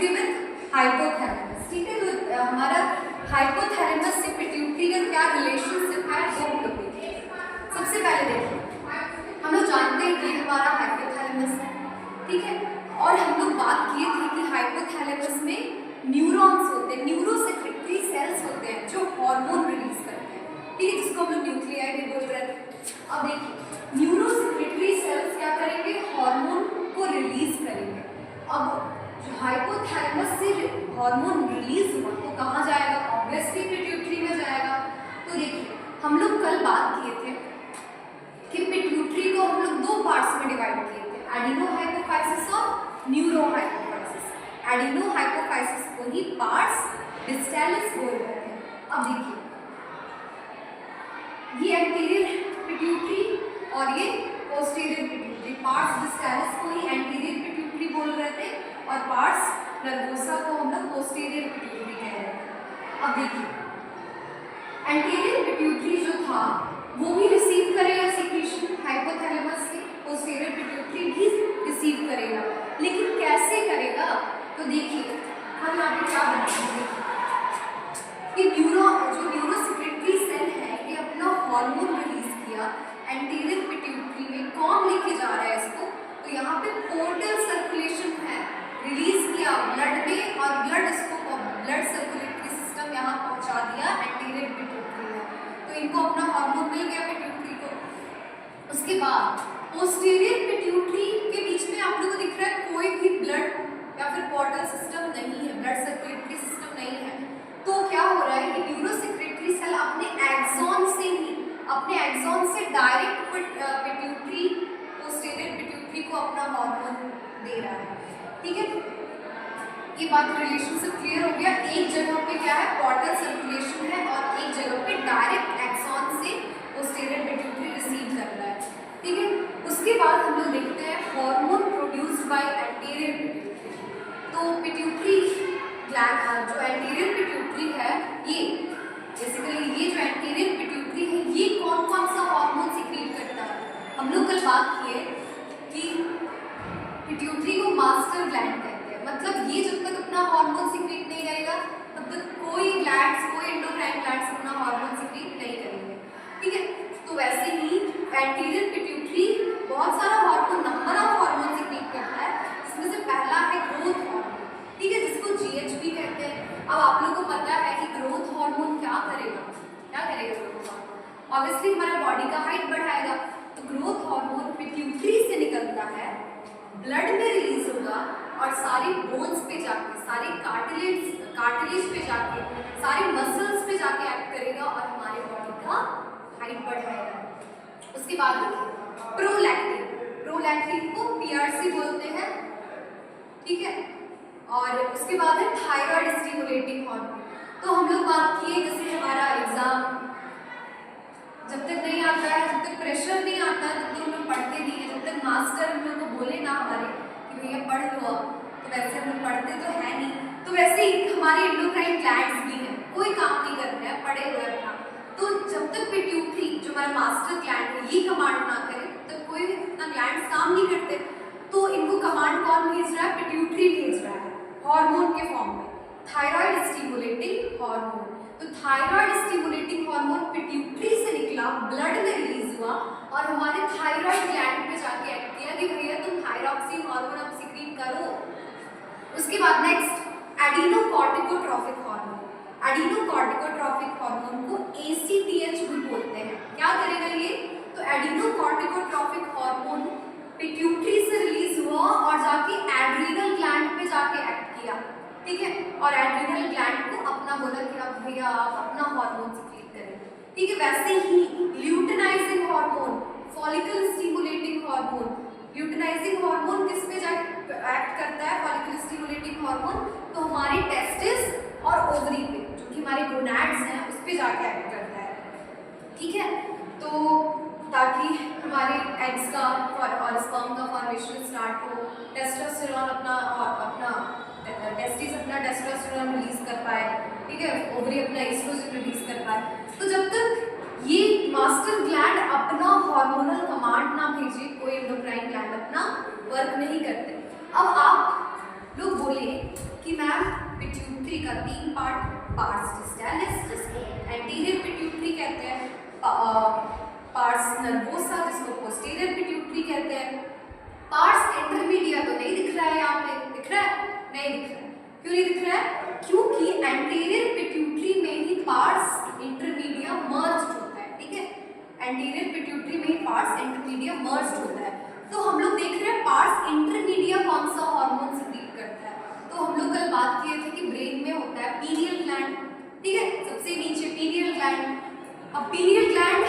Pituitary with hypothalamus, ठीक है। तो हमारा हाइपोथैलेमस से पिट्यूटरी का क्या रिलेशनशिप है वो हम लोग देखेंगे। सबसे पहले देखिए हम लोग जानते हैं कि हमारा हाइपोथैलेमस है, ठीक है, और हम लोग बात किए थे कि हाइपोथैलेमस में न्यूरॉन्स होते हैं, न्यूरोसेक्रेटरी सेल्स होते हैं जो हार्मोन रिलीज करते हैं, ठीक है, जिसको हम लोग न्यूक्लियाई भी बोल रहे थे। अब देखिए न्यूरोसेक्रेटरी सेल्स क्या करेंगे, हार्मोन को रिलीज करेंगे। अब जो हाइपोथैलेमस से हार्मोन रिलीज हुआ तो कहाँ जाएगा, ऑब्वियसली पिट्यूटरी में जाएगा। तो देखिए हम लोग कल बात किए थे कि पिट्यूटरी को हम लोग दो पार्ट्स में डिवाइड किए थे, एडिनो हाइपोफाइसिस और न्यूरो हाइपोफाइसिस। एडिनो हाइपोफाइसिस को ही पार्ट्स डिस्टैलिस बोल रहे हैं। अब देखिए ये एंटीरियर पिट्यूटरी और ये पोस्टीरियर पिट्यूटरी, पार्ट्स डिस्टैलिस को ही एंटीरियर पिट्यूटरी बोल रहे थे और पार्ट्स नर्वोसा को हम लोग पोस्टीरियर पिट्यूटरी कह रहे थे। अब देखिए एंटीरियर पिट्यूटरी जो था वो भी रिसीव करेगा सीक्रेशन हाइपोथैलेमस से, पोस्टीरियर पिट्यूटरी भी रिसीव करेगा, लेकिन कैसे करेगा। तो देखिए हम यहाँ पे क्या बनाएंगे कि न्यूरोसेक्रेटरी सेल है ये अपना हार्मोन रिलीज किया एंटीरियर पिट्यूटरी में, कौन लेके जा रहा है इसको, तो यहाँ पे पोर्टल सर्कुलेशन है, रिलीज किया ब्लड में और ब्लड सर्कुलेटरी सिस्टम यहाँ पहुँचा दिया एंटीरियर पिट्यूटरी में, तो इनको अपना हार्मोन मिल गया पिट्यूटरी को। उसके बाद पोस्टीरियर पिट्यूटरी के बीच में आप लोगों को दिख रहा है कोई भी ब्लड या फिर पोर्टल सिस्टम नहीं है, ब्लड सर्कुलेटरी सिस्टम नहीं है। तो क्या हो रहा है कि न्यूरोसेक्रेटरी सेल अपने एक्सॉन से डायरेक्ट पिट्यूटरी पोस्टीरियर पिट्यूटरी को अपना हार्मोन दे रहा है, ठीक है। ये बात रिलेशनशिप क्लियर हो गया। एक जगह पे क्या है पोर्टल सर्कुलेशन है और एक जगह पे डायरेक्ट एक्सॉन से पोस्टीरियर पिट्यूटरी रिसीव कर रहा है, ठीक है। उसके बाद हम लोग देखते हैं hormone produced by anterior pituitary. तो पिट्यूटरी ग्लैंड जो एंटीरियर पिट्यूटरी है ये बेसिकली ये जो एंटीरियर पिट्यूटरी है ये कौन कौन सा हार्मोन सीक्रेट करता है। हम लोग कल बात किए कि पिट्यूटरी को मास्टर ग्लैंड कहते हैं, मतलब ये जब तक अपना हार्मोन सीक्रेट नहीं करेगा तब तक कोई एंडोक्राइन ग्लैंड्स अपना हार्मोन सीक्रेट नहीं करेंगे, ठीक है। तो वैसे ही एंटीरियर पिट्यूटरी बहुत सारा hormone, number of hormone secrete करता है, जिसमें से पहला है ग्रोथ हार्मोन, ठीक है, जिसको जीएचबी कहते हैं। अब आप लोगों को पता है कि ग्रोथ हार्मोन क्या करेगा ग्रोथ हार्मोन, ऑब्वियसली हमारा बॉडी का हाइट बढ़ाएगा। तो ग्रोथ हार्मोन पिट्यूटरी से निकलता है, ब्लड में रिलीज होगा और सारी बोन्स पे जाके, सारे कार्टिलेज पे जाके, सारे मसल्स पे जाके एक्ट करेगा और हमारे बॉडी का हाइट बढ़ाएगा। उसके बाद प्रोलैक्टिन को पीआरसी बोलते हैं, ठीक है। और उसके बाद है थायराइड स्टिमुलेटिंग हार्मोन। तो हम लोग बात किए जैसे हमारा एग्जाम जब तक नहीं आता है, जब तक प्रेशर नहीं आता है तब तक हम लोग पढ़ते नहीं है, जब तक मास्टर हम लोग को बोले ना हमारे कि भैया पढ़ लो, तो वैसे हम लोग पढ़ते तो है नहीं। तो वैसे ही हमारे एंडोक्राइन ग्लैंड्स भी हैं, कोई काम नहीं कर रहे हैं, पढ़े हुए अपना। तो जब तक पिट्यूटरी जो हमारा मास्टर ग्लैंड है ये कमांड ना करे तब कोई अपना ग्लैंड्स काम नहीं करते। तो इनको कमांड कौन भेज रहा है, पिट्यूटरी भेज रहा है हार्मोन के फॉर्म में, थायराइड स्टिमुलेटिंग हार्मोन। तो थायराइड स्टिमुलेटिंग हार्मोन पिट्यूटरी से निकला, ब्लड में रिलीज हुआ और हमारे थायराइड ग्लैंड पे जाके एक्ट किया कि भैया तुम थायरॉक्सिन हार्मोन अब सीक्रेट करो। उसके बाद नेक्स्ट एडिनोकॉर्टिकोट्रॉफिक हार्मोन। एडिनोकॉर्टिकोट्रॉफिक हार्मोन को ACTH भी बोलते हैं। क्या करेगा ये, तो एडिनोकॉर्टिकोट्रॉफिक हार्मोन पिट्यूटरी से रिलीज हुआ और जाके एड्रीनल ग्लैंड पे जाके एक्ट किया, ठीक है, और एड्रीनल ग्लैंड को अपना बोला कि अब भैया आप अपना हार्मोन सीक्रेट करें, ठीक है। वैसे ही luteinizing hormone, follicle stimulating hormone, luteinizing hormone किस पे जाके एक्ट करता है, फॉलिकल स्टिमुलेटिंग हार्मोन, तो हमारे टेस्टिस और ओवरी पे जो कि हमारे गोनैड्स हैं उस पे जाके एक्ट करता है, ठीक है। तो ताकि हमारे एग्स का और स्पर्म का फॉर्मेशन स्टार्ट हो, टेस्टोस्टेरोन अपना टेस्टिस अपना टेस्टोस्टेरोन रिलीज कर पाए, ठीक है, ओवरी अपना एस्ट्रोजन रिलीज कर पाए। तो जब तक ये मास्टर ग्लैंड अपना हार्मोनल कमांड ना भेजे कोई एंडोक्राइन ग्लैंड अपना वर्क नहीं करते। अब आप लोग बोलिए कि कि मैम पिट्यूटरी का 3 पार्ट, पार्स डिस्टालिस जिसको एंटीरियर पिट्यूटरी कहते हैं, पार्स नर्वोसा जिसको पोस्टीरियर पिट्यूटरी कहते हैं। पार्स इंटरमीडिया तो नहीं दिख रहा है यहाँ पे, दिख रहा है? नहीं दिख रहा है। क्यों नहीं दिख रहा है? क्योंकि एंटीरियर पिट्यूटरी में ही पार्स इंटरमीडिया मर्ज होता है, ठीक है? एंटीरियर पिट्यूटरी में ही पार्स इंटरमीडिया मर्ज होता है। तो हम लोग देख रहे हैं पार्स इंटरमीडिया कौन सा हार्मोन सिक्रीट करता है। तो हम लोग कल बात किए थे कि ब्रेन में होता है पीनियल ग्लैंड, ठीक है? सबसे नीचे पीनियल ग्लैंड। अब पीनियल ग्लैंड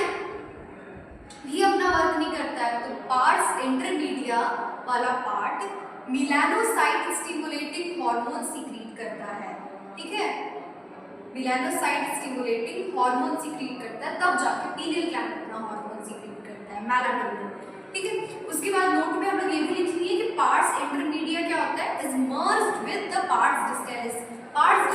भी अपना वर्क नहीं करता है, तो पार्स इंटरमीडिया वाला part melanocyte stimulating hormone secrete करता है, ठीक है? मेलानोसाइट स्टिमुलेटिंग हार्मोन सीक्रेट करता है, तब जाके पीनियल ग्लैंड अपना हार्मोन सीक्रेट करता है, मेलाटोनिन, ठीक है? उसके बाद नोट में हम लोग ये भी लिख लिए कि पार्स इंटरमीडिया क्या होता है, is merged with the pars distalis. Parse